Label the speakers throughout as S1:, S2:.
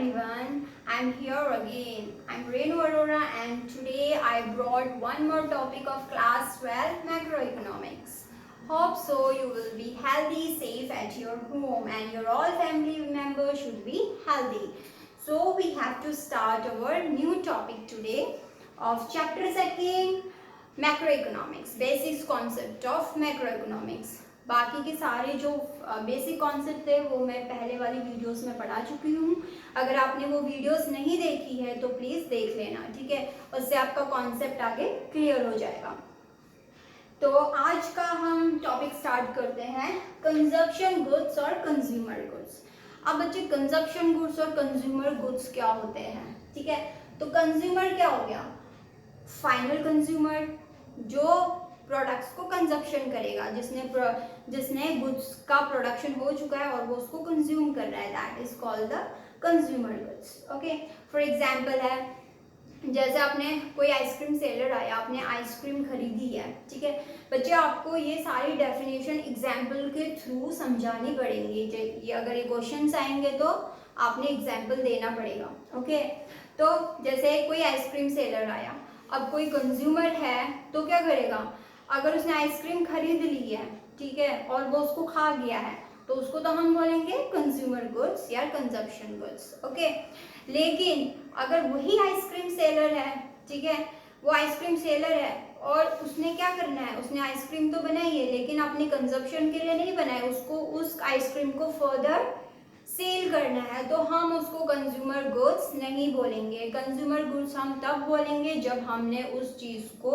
S1: everyone, I'm here again. I'm Renu Arora and today I brought one more topic of class 12 macroeconomics. Hope so you will be healthy, safe at your home and your all family members should be healthy. So we have to start our new topic today of chapter 2 macroeconomics, basic concept of macroeconomics. बाकी के सारे जो basic concept थे वो मैं पहले वाली videos में पढ़ा चुकी हूँ. अगर आपने वो वीडियोस नहीं देखी है तो प्लीज़ देख लेना, ठीक है. उससे आपका कॉन्सेप्ट आगे क्लियर हो जाएगा. तो आज का हम टॉपिक स्टार्ट करते हैं कंजप्शन गुड्स और कंज्यूमर गुड्स. अब बच्चे कंजप्शन गुड्स और कंज्यूमर गुड्स क्या होते हैं, ठीक है. तो कंज्यूमर क्या हो गया, फाइनल कंज्यूमर जो प्रोडक्ट्स को कंजप्शन करेगा, जिसने गुड्स का प्रोडक्शन हो चुका है और वो उसको कंज्यूम कर रहा है, that is called the consumer goods. Okay, for example है जैसे आपने कोई आइसक्रीम सेलर आया, आपने आइसक्रीम खरीदी है, ठीक है. बच्चे आपको ये सारी डेफिनेशन एग्जाम्पल के थ्रू समझानी पड़ेंगी. ये अगर ये क्वेश्चंस आएंगे तो आपने एग्जाम्पल देना पड़ेगा. ओके, तो जैसे कोई आइसक्रीम सेलर आया, अब कोई कंज्यूमर है तो क्या करेगा, अगर उसने आइसक्रीम खरीद ली है, ठीक है, और वो उसको खा गया है तो उसको तो हम बोलेंगे कंज्यूमर गुड्स या कंजप्शन गुड्स. ओके, लेकिन अगर वही आइसक्रीम सेलर है, ठीक है, वो आइसक्रीम सेलर है और उसने क्या करना है, उसने आइसक्रीम तो बनाई है लेकिन अपने कंजप्शन के लिए नहीं बनाई, उसको उस आइसक्रीम को फर्दर सेल करना है, तो हम उसको कंज्यूमर गुड्स नहीं बोलेंगे. कंज्यूमर गुड्स हम तब बोलेंगे जब हमने उस चीज़ को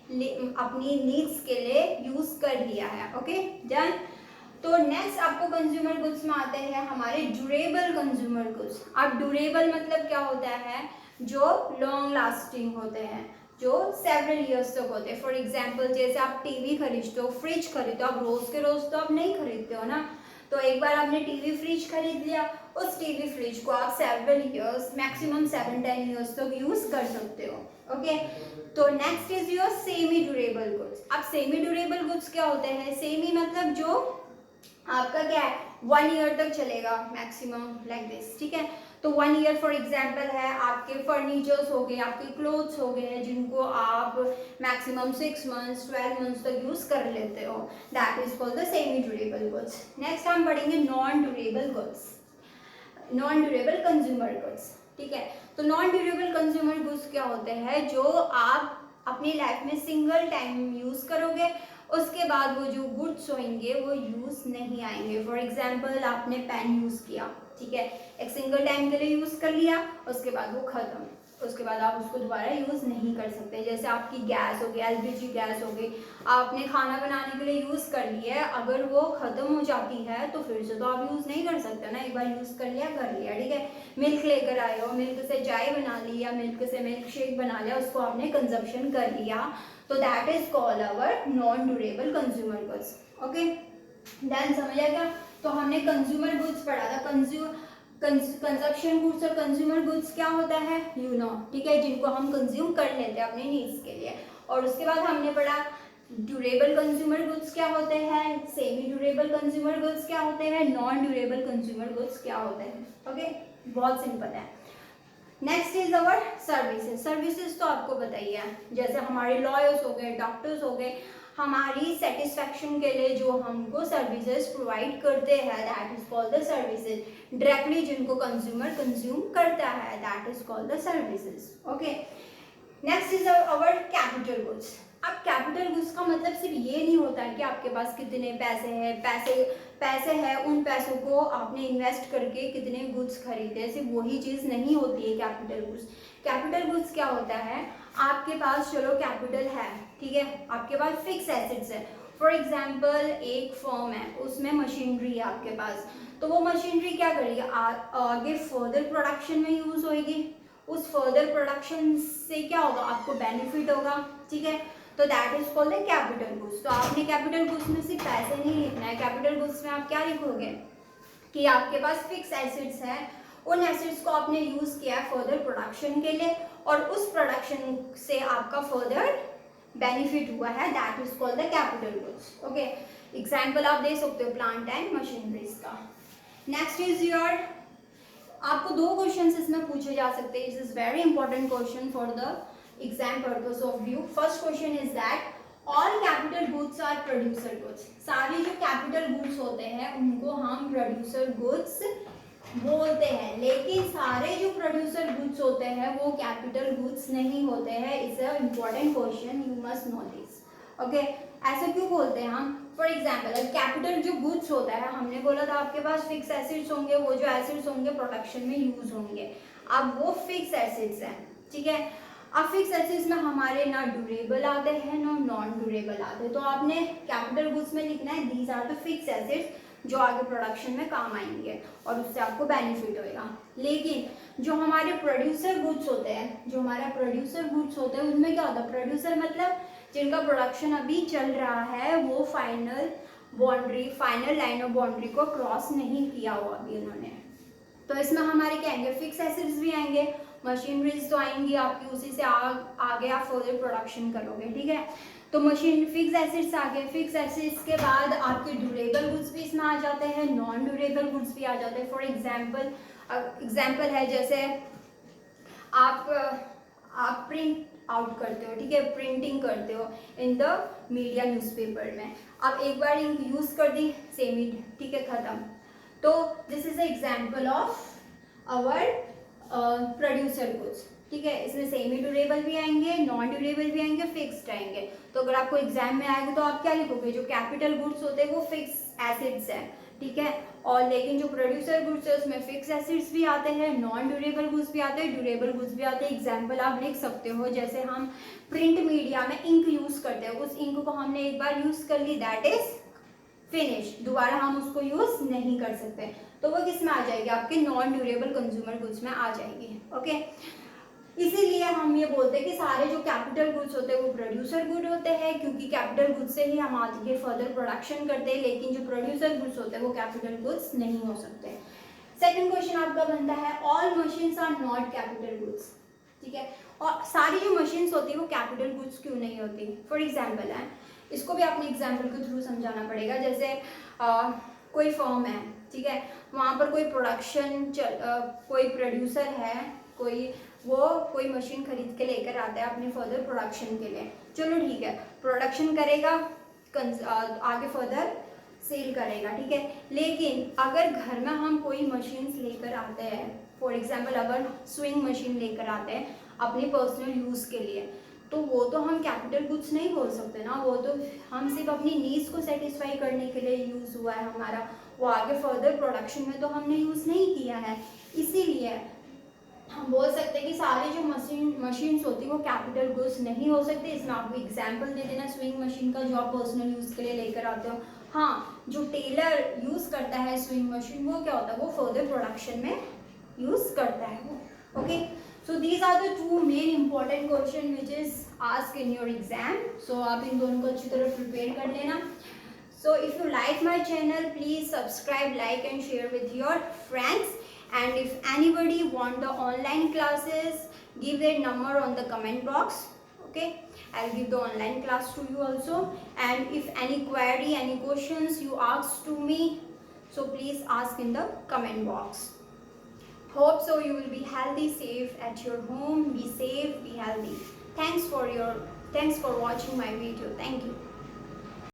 S1: अपनी नीड्स के लिए यूज कर लिया है. Okay done. तो नेक्स्ट आपको कंज्यूमर गुड्स में आते हैं हमारे ड्यूरेबल कंज्यूमर गुड्स. अब ड्यूरेबल मतलब क्या होता है, जो लॉन्ग लास्टिंग होते हैं, जो सेवरल ईयर्स तक होते हैं. फॉर एग्जाम्पल जैसे आप टीवी खरीदते हो, फ्रिज खरीदते हो, आप रोज के रोज तो आप नहीं खरीदते हो ना. तो एक बार आपने टीवी फ्रिज खरीद लिया, उस टीवी फ्रिज को आप सेवरल ईयर्स, मैक्सिमम 7-10 ईयर्स तक यूज कर सकते हो. ओके, तो next is your semi durable goods. अब सेमी ड्यूरेबल गुड्स क्या होते हैं, सेमी मतलब जो आपका क्या है 1 ईयर तक चलेगा मैक्सिमम, लाइक दिस, ठीक है. तो 1 ईयर फॉर एग्जाम्पल है आपके फर्नीचर्स हो गए, आपके क्लोथ्स हो गए हैं जिनको आप मैक्सिमम 6 मंथ्स 12 मंथ्स तक यूज कर लेते हो, that is called the semi durable goods. Next हम पढ़ेंगे non durable goods, non durable consumer goods, ठीक है. तो नॉन ड्यूरेबल कंज्यूमर गुड्स क्या होते हैं, जो आप अपनी लाइफ में सिंगल टाइम यूज करोगे, उसके बाद वो जो गुड्स होंगे वो यूज नहीं आएंगे. फॉर एग्जाम्पल आपने पेन यूज किया, ठीक है, एक सिंगल टाइम के लिए यूज कर लिया, उसके बाद वो खत्म, उसके बाद आप उसको दोबारा यूज नहीं कर सकते. जैसे आपकी गैस हो गई, एलपीजी गैस हो गई, आपने खाना बनाने के लिए यूज कर लिया है, अगर वो खत्म हो जाती है तो फिर से तो आप यूज नहीं कर सकते ना. एक बार यूज कर लिया, ठीक है. मिल्क लेकर आए हो, मिल्क से चाय बना ली या मिल्क से मिल्क शेक बना लिया, उसको आपने कंजप्शन कर लिया, तो that is called our non durable consumer goods. Okay done, समझ आ गया. तो हमने कंज्यूमर गुड्स पढ़ा था. कंजप्शन गुड्स और कंज्यूमर गुड्स क्या होता है, यू नो, ठीक है, जिनको हम कंज्यूम कर लेते हैं अपने नीड्स के लिए. और उसके बाद हमने पढ़ा ड्यूरेबल कंज्यूमर गुड्स क्या होते हैं, सेमी ड्यूरेबल कंज्यूमर गुड्स क्या होते हैं, नॉन ड्यूरेबल कंज्यूमर गुड्स क्या होते हैं. ओके, बहुत सिंपल है. Next is our services. Services तो आपको बताइए, जैसे हमारे लॉयर्स हो गए, डॉक्टर्स हो गए, हमारी सेटिस्फैक्शन के लिए जो हमको सर्विसेज प्रोवाइड करते हैं, that is called the services. Directly जिनको कंज्यूमर कंज्यूम करता है, that is called the services. Okay, next is our capital goods. अब कैपिटल गुड्स का मतलब सिर्फ ये नहीं होता है कि आपके पास कितने पैसे हैं, पैसे हैं, उन पैसों को आपने इन्वेस्ट करके कितने गुड्स खरीदे, सिर्फ वही चीज़ नहीं होती है कैपिटल गुड्स. कैपिटल गुड्स क्या होता है, आपके पास चलो कैपिटल है, ठीक है, आपके पास फिक्स एसेट्स है. फॉर एग्जाम्पल एक फर्म है, उसमें मशीनरी है आपके पास, तो वो मशीनरी क्या करेगी, आगे फर्दर प्रोडक्शन में यूज होगी, उस फर्दर प्रोडक्शन से क्या होगा, आपको बेनिफिट होगा, ठीक है. तो that is called the capital goods. तो आपने कैपिटल गुड्स में सिर्फ पैसे नहीं लिखना है, कैपिटल गुड्स में आप क्या लिखोगे कि आपके पास फिक्स एसेट्स हैं, उन एसेट्स को आपने यूज किया है फर्दर प्रोडक्शन के लिए और उस प्रोडक्शन से आपका फर्दर बेनिफिट हुआ है, that is called the capital goods. Okay, example आप दे सकते हो प्लांट एंड मशीनरीज का. नेक्स्ट इज योर आपको 2 क्वेश्चंस इसमें पूछे जा सकते हैं. It is very important question for the exam purpose of you. First question is that all capital goods are producer goods. सारे जो कैपिटल गुड्स होते हैं उनको हम प्रोड्यूसर गुड्स बोलते हैं, लेकिन सारे जो प्रोड्यूसर गुड्स होते हैं वो कैपिटल गुड्स नहीं होते हैं. It's a important question, you must know this. Okay, ऐसा क्यों बोलते हैं हम? फॉर एग्जाम्पल कैपिटल जो गुड्स होता है, हमने बोला था आपके पास फिक्स एसिड्स होंगे, वो जो एसिड्स होंगे प्रोडक्शन में यूज होंगे. अब वो फिक्स एसिड्स हैं, ठीक है. अब फिक्स एसिड्स में हमारे ना ड्यूरेबल आते हैं ना नॉन ड्यूरेबल आते हैं. तो आपने कैपिटल गुड्स में लिखना है these are the fixed assets जो आगे प्रोडक्शन में काम आएंगे और उससे आपको बेनिफिट होएगा. लेकिन जो हमारे प्रोड्यूसर गुड्स होते हैं, जो हमारा प्रोड्यूसर गुड्स होते हैं उनमें क्या होता है? प्रोड्यूसर मतलब जिनका प्रोडक्शन अभी चल रहा है, वो फाइनल लाइन ऑफ बाउंड्री को क्रॉस नहीं किया हुआ अभी उन्होंने. तो इसमें हमारे क्या आएंगे? फिक्स एसिड्स भी आएंगे, मशीनरीज तो आएंगी आपकी, उसी से आगे आप फर्दर प्रोडक्शन करोगे, ठीक है. तो मशीन फिक्स एसिड्स आ गए. फिक्स एसिड्स के बाद आपके ड्यूरेबल गुड्स भी इसमें आ जाते हैं, नॉन ड्यूरेबल गुड्स भी आ जाते हैं. फॉर एग्जाम्पल है जैसे आप प्रिंट आउट करते हो, ठीक है, प्रिंटिंग करते हो इन द मीडिया न्यूज़पेपर में. आप एक बार इंक यूज़ कर दी, सेम ही, ठीक है, ख़त्म. तो this is example of our producer goods, ठीक है. इसमें सेमी ड्यूरेबल भी आएंगे, नॉन ड्यूरेबल भी आएंगे, फिक्स्ड आएंगे. तो अगर आपको एग्जाम में आएगा तो आप क्या लिखोगे? जो कैपिटल गुड्स होते हैं वो फिक्स एसिड्स हैं, ठीक है. और लेकिन जो प्रोड्यूसर गुड्स है उसमें फिक्स एसिड्स भी आते हैं, नॉन ड्यूरेबल गुड्स भी आते हैं, ड्यूरेबल गुड्स भी आते हैं. एग्जाम्पल आप लिख सकते हो, जैसे हम प्रिंट मीडिया में इंक यूज करते हैं, उस इंक को हमने एक बार यूज कर ली, दैट इज फिनिश. दोबारा हम उसको यूज नहीं कर सकते. तो वो किस में आ जाएगी? आपके नॉन ड्यूरेबल कंज्यूमर गुड्स में आ जाएगी. ओके, इसीलिए हम ये बोलते हैं कि सारे जो कैपिटल गुड्स होते हैं वो प्रोड्यूसर गुड होते हैं, क्योंकि कैपिटल गुड्स से ही हम आगे फर्दर प्रोडक्शन करते हैं. लेकिन जो प्रोड्यूसर गुड्स होते हैं वो कैपिटल गुड्स नहीं हो सकते. सेकंड क्वेश्चन आपका बनता है all machines are not capital goods, ठीक है. और सारी जो मशीन्स होती है वो कैपिटल गुड्स क्यों नहीं होती? फॉर एग्जाम्पल है, इसको भी आपने एग्जाम्पल के थ्रू समझाना पड़ेगा. जैसे कोई फर्म है, ठीक है, वहाँ पर कोई कोई प्रोड्यूसर है, कोई मशीन खरीद के लेकर आता है अपने फर्दर प्रोडक्शन के लिए. चलो ठीक है, प्रोडक्शन करेगा, आगे फर्दर सेल करेगा, ठीक है. लेकिन अगर घर में हम कोई मशीन्स लेकर आते हैं, फॉर एग्जांपल अगर स्विंग मशीन लेकर आते हैं अपने पर्सनल यूज़ के लिए, तो वो तो हम कैपिटल गुड्स नहीं बोल सकते ना. वो तो हम सिर्फ अपनी नीड्स को सेटिस्फाई करने के लिए यूज़ हुआ है हमारा, वो आगे फर्दर प्रोडक्शन में तो हमने यूज़ नहीं किया है. इसीलिए हम बोल सकते हैं कि सारी जो मशीन्स होती है वो कैपिटल गुड्स नहीं हो सकते. इसमें आपको एग्जांपल दे देना स्विंग मशीन का, जो आप पर्सनल यूज़ के लिए लेकर आते हो. हाँ, जो टेलर यूज़ करता है स्विंग मशीन, वो क्या होता है? वो फर्दर प्रोडक्शन में यूज़ करता है वो. Okay, so these are the two main important question which is ask in your exam. So आप इन दोनों को अच्छी तरह प्रिपेयर कर लेना. So if you like my channel, please subscribe, like and share with your friends. And if anybody want the online classes, give their number on the comment box. Okay, I'll give the online class to you also. And if any query, any questions you ask to me, so please ask in the comment box. Hope so you will be healthy, safe at your home. Be safe, be healthy. Thanks for watching my video. Thank you.